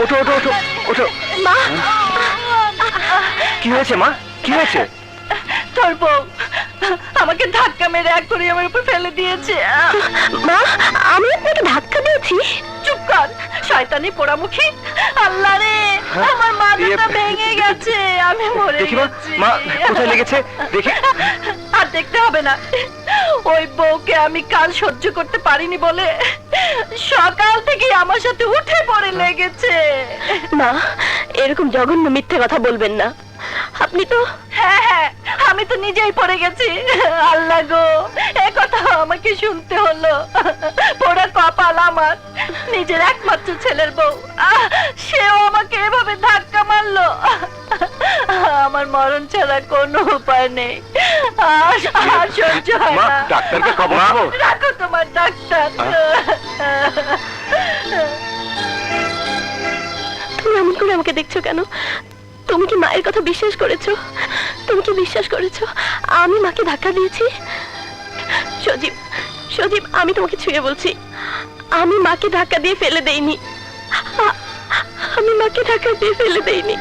ওঠো ওঠো ওঠো ওঠো। মা, কি হয়েছে মা, কি হয়েছে? তোর বউ আমাকে ধাক্কা মেরে এক করে আমার উপর ফেলে দিয়েছে। মা, আমি আপনাকে ধাক্কা দিয়েছি? চুপ কর শয়তানি পোড়ামুখী। আল্লাহ রে, আমার মাথাটা ভেঙে গেছে, আমি মরে দেখি মা, গেছি। মা কোথায় লেগেছে দেখি। আর দেখতে হবে না, ওই বউকে আমি কাল সহ্য করতে পারিনি বলে সকাল থেকে আমার সাথে উঠে পড়ে লেগেছে। মা, এরকম জঘন্য মিথ্যে কথা বলবেন না। আপনি তো... হ্যাঁ হ্যাঁ, আমি তো নিজেই পড়ে গেছি। আল্লাহ গো, এ কথা আমাকে শুনতে হলো। পোড়া কপাল আমার, নিজের একমাত্র ছেলের বউ, সেও আমাকে এভাবে ধাক্কা মারলো। আমার মরণ ছাড়া কোনো উপায় নেই। আর সহ্য হয় মা, না। ডাক্তারকে খবর দেবো? রাখো তোমার ডাক্তার। তুমি এমন করে আমাকে দেখছো কেন? তুমি কি মায়ের কথা বিশ্বাস করেছো? তুমি কি বিশ্বাস করেছো আমি মাকে ধাক্কা দিয়েছি? সজীব, সজীব, আমি তোমাকে ছুঁয়ে বলছি, আমি মাকে ধাক্কা দিয়ে ফেলে দেইনি। আমি মাকে ধাক্কা দিয়ে ফেলে দেইনি।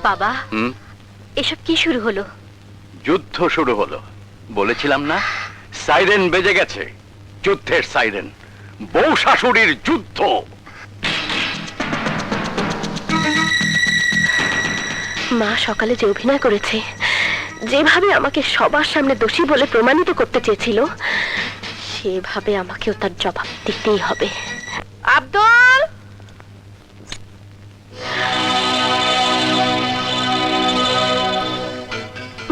বাবা, এসব কি শুরু হলো? যুদ্ধ শুরু হলো। বলেছিলাম না, সাইরেন বেজে গেছে, যুদ্ধের সাইরেন, বউ শাশুড়ির যুদ্ধ। মা সকালে যে অভিনয় করেছে, যেভাবে আমাকে সবার সামনে দোষী বলে প্রমাণিত করতে চেয়েছিল, সেভাবে আমাকেও তার জবাব দিতেই হবে। আব্দুল,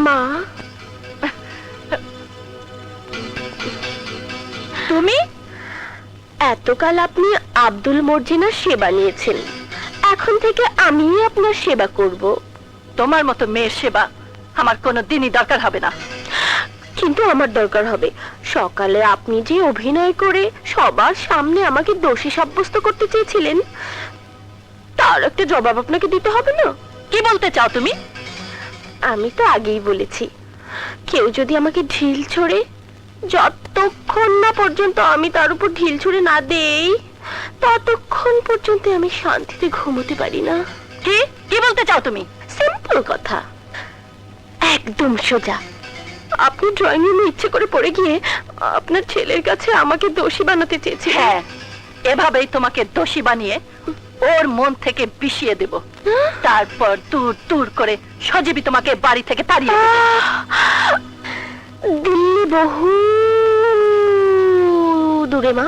মা, তুমি? এতকাল আপনি আব্দুল মর্জিনার সেবা নিয়েছেন, এখন থেকে আমিই আপনার সেবা করব। তোমার মতো মেয়ের সেবা আমার কোনো দিনই দরকার হবে না। কিন্তু আমার দরকার হবে। সকালে আপনি যে অভিনয় করে সবার সামনে আমাকে দোষী সাব্যস্ত করতে চেয়েছিলেন, তার একটা জবাব আপনাকে দিতে হবে না? কি বলতে চাও তুমি? আমি তো আগেই বলেছি, কেউ যদি আমাকে ঢিল ছোড়ে, যতক্ষণ না পর্যন্ত আমি তার উপর ঢিল ছুঁড়ে না দেই, ততক্ষণ পর্যন্ত আমি শান্তিতে ঘুমোতে পারি না। কি কি বলতে চাও তুমি? সিম্পল কথা, একদম সোজা। আপনি ড্রয়িং রুমে ইচ্ছে করে পড়ে গিয়ে আপনার ছেলের কাছে আমাকে দোষী বানাতে চেয়েছিলেন। হ্যাঁ, এভাবেই তোমাকে দোষী বানিয়ে ওর মন থেকে বিষিয়ে দেব। তারপর দূর দূর করে সজীবী তোমাকে বাড়ি থেকে তাড়িয়ে দেবে। দিল্লি বহু দূরে মা,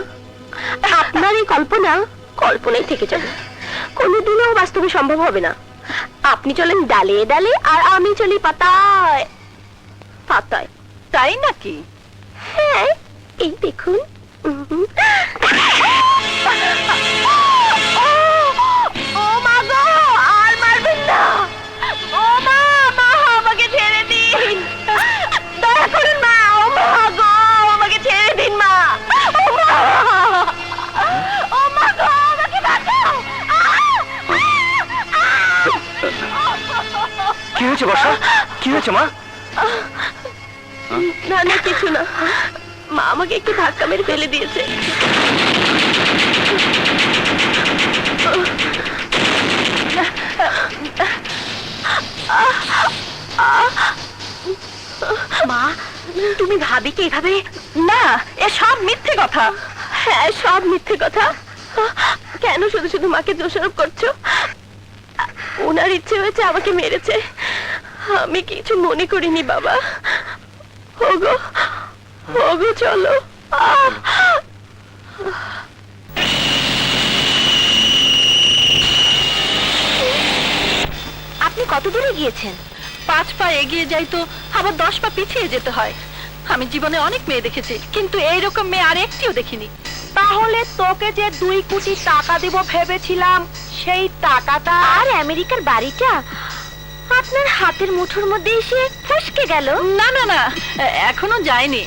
আপনার এই কল্পনা কল্পনাই থেকে যাবে, কোনোদিনও বাস্তবে সম্ভব হবে না। আপনি চলেন ডালে ডালে, আর আমি চলি পাতায় পাতায়। তাই নাকি? হ্যাঁ, এই দেখুন। ও মা গো, আর মারবেন না। ও মা, মা আমাকে ছেড়ে দিন, দয়া করুন মা। ও মা গো, আমাকে ছেড়ে দিন মা। ও মা, ও মা গো, আমাকে বাঁচাও। কি হয়েছে বর্ষা, কি হয়েছে মা? না না, কিছু না। মা আমাকে একটু ধাক্কা মেরে ফেলে দিয়েছে। মা, তুমি ভাবিকে এভাবে... না, এ সব মিথ্যে কথা। হ্যাঁ, সব মিথ্যে কথা। কেন শুধু শুধু মাকে দোষারোপ করছো? ওনার ইচ্ছে হয়েছে আমাকে মেরেছে, আমি কিছু মনে করিনি বাবা। ওগো, ওগো চলো। আপনি কত দূরে গিয়েছেন? 5 পা এগিয়ে যাই তো আবার 10 পা পিছিয়ে যেতে হয়। আমি জীবনে অনেক মেয়ে দেখেছি, কিন্তু এইরকম মেয়ে আর একটিও দেখিনি। তাহলে তোকে যে 2 কোটি টাকা দেব ভেবেছিলাম, সেই টাকাটা আর আমেরিকার বাড়িটা আপনার হাতের মুঠোর মধ্যে এসে ফসকে গেল? না না না, এখনো যায়নি।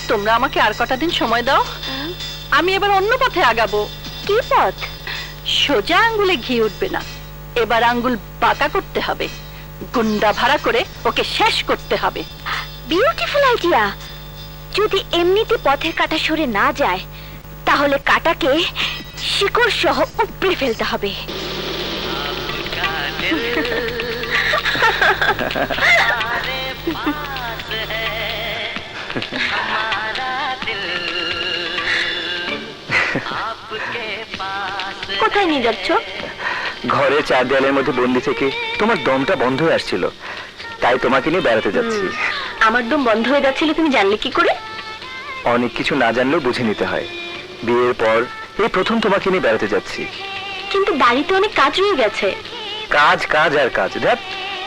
তোমরা আমাকে আর কটা দিন সময় দাও, আমি এবার অন্য পথে আগাবো। কি পথ? সোজা আঙ্গুলে ঘি উঠবে না, এবার আঙ্গুল বাঁকা করতে হবে। গুন্ডা ভাড়া করে ওকে শেষ করতে হবে। Beautiful idea. যদি এমনিতে পথের কাঁটা সরে না যায় তাহলে কাঁটাকে শিকড় সহ উপড়ে ফেলতে হবে। কোথায় নিয়ে যাচ্ছ? ঘরে 4 দেয়ালের মধ্যে বন্দি থেকে তোমার দমটা বন্ধ হয়ে আসছিল, তাই তোমাকে নিয়ে বেড়াতে যাচ্ছি। আমার দম বন্ধ হয়ে যাচ্ছিল তুমি জানলে কি করে? অনেক কিছু না জানলেও বুঝে নিতে হয়। বিয়ের পর এই প্রথম তোমাকে নিয়ে বেড়াতে যাচ্ছি। কিন্তু বাড়িতে অনেক কাজ রয়ে গেছে। কাজ কাজ আর কাজ। দেখ,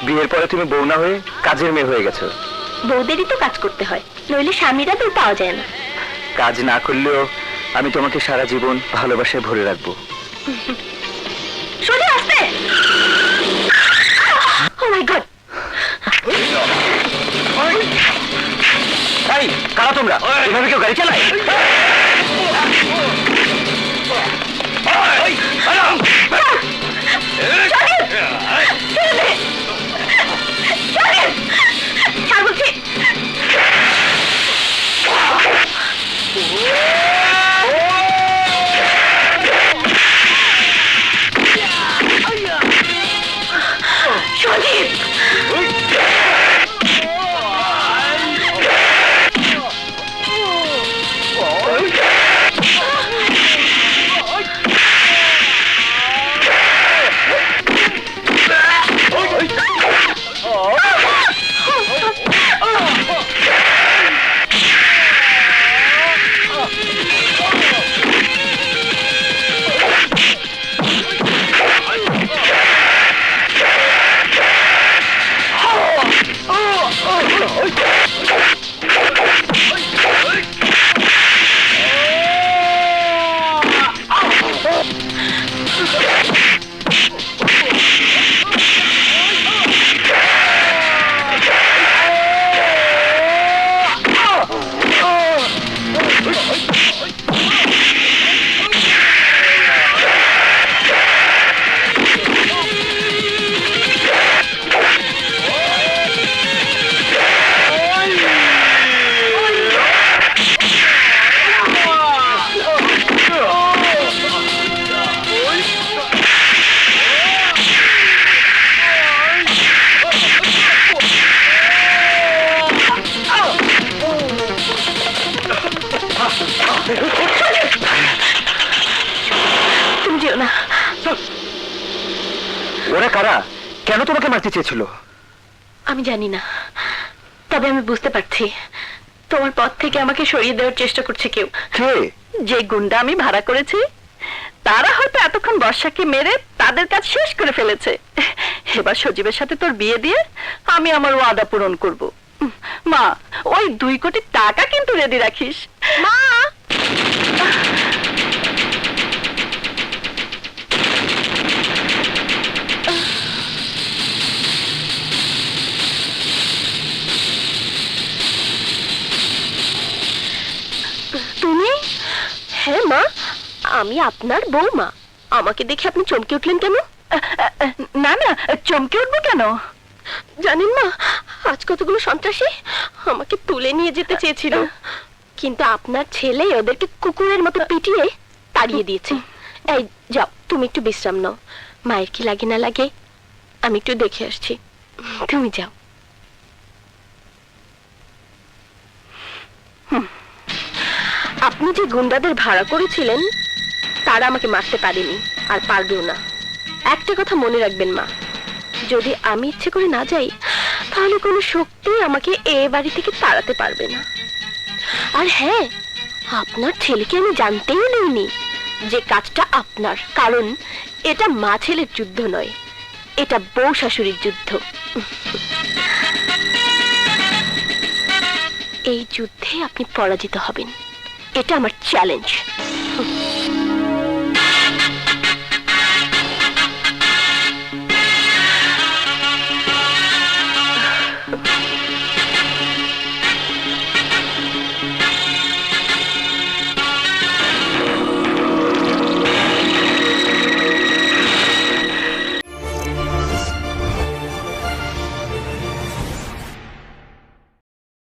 বিয়ের পরে তুমি বউ না হয়ে কাজের মেয়ে হয়ে গেছো। বউদেরই তো কাজ করতে হয়, নইলে স্বামীরা তো পাওয়া যায় না। কাজ না করলেও আমি তোমাকে সারা জীবন ভালোবাসায় ভরে রাখবো। সরে আসতে। ও মাই গড! এই, কারা তোমরা? এভাবে কেউ গাড়ি চালায়? ছাড় বলছি। সজীব! তুমি যেও না। ওরা কারা? কেন তোমাকে মারতে চেয়েছিল? আমি জানি না, তবে আমি বুঝতে পারছি তোমার পথ থেকে আমাকে সরিয়ে দেওয়ার চেষ্টা করছে কেউ। কে? যে গুন্ডা আমি ভাড়া করেছি তারা হয়তো এতক্ষণ বর্ষাকে মেরে তাদের কাজ শেষ করে ফেলেছে। এবার সজীবের সাথে তোর বিয়ে দিয়ে আমি আমার ওয়াদা পূরণ করব। মা, ওই 2 কোটি টাকা কিন্তু রেডি রাখিস। মা! তুমি? হ্যাঁ মা, আমি আপনার বৌমা। আমাকে দেখে আপনি চমকে উঠলেন কেন? না না, চমকে উঠবো কেন? জানেন মা, আজ কতগুলো সন্ত্রাসী আমাকে তুলে নিয়ে যেতে চেয়েছিল, কিন্তু আপনার ছেলে ওদেরকে কুকুরের মতো পিটিয়ে তাড়িয়ে দিয়েছে। এই যাও, তুমি একটু বিশ্রাম নাও। মায়ের কি লাগে না লাগে আমি একটু দেখে আসছি, তুমি যাও। আপনি যে গুন্ডাদের ভাড়া করেছিলেন তারা আমাকে মারতে পারেনি, আর পারবেও না। একটা কথা মনে রাখবেন মা, যদি আমি ইচ্ছে করে না যাই তাহলে কোনো শক্তি আমাকে এ বাড়ি থেকে তাড়াতে পারবে না। আর হ্যাঁ, আপনার ছেলেকে আমি জানতেই দিইনি যে কাজটা আপনার, কারণ এটা মা ছেলের যুদ্ধ নয়, এটা বউ শাশুড়ির যুদ্ধ। এই যুদ্ধে আপনি পরাজিত হবেন, এটা আমার চ্যালেঞ্জ।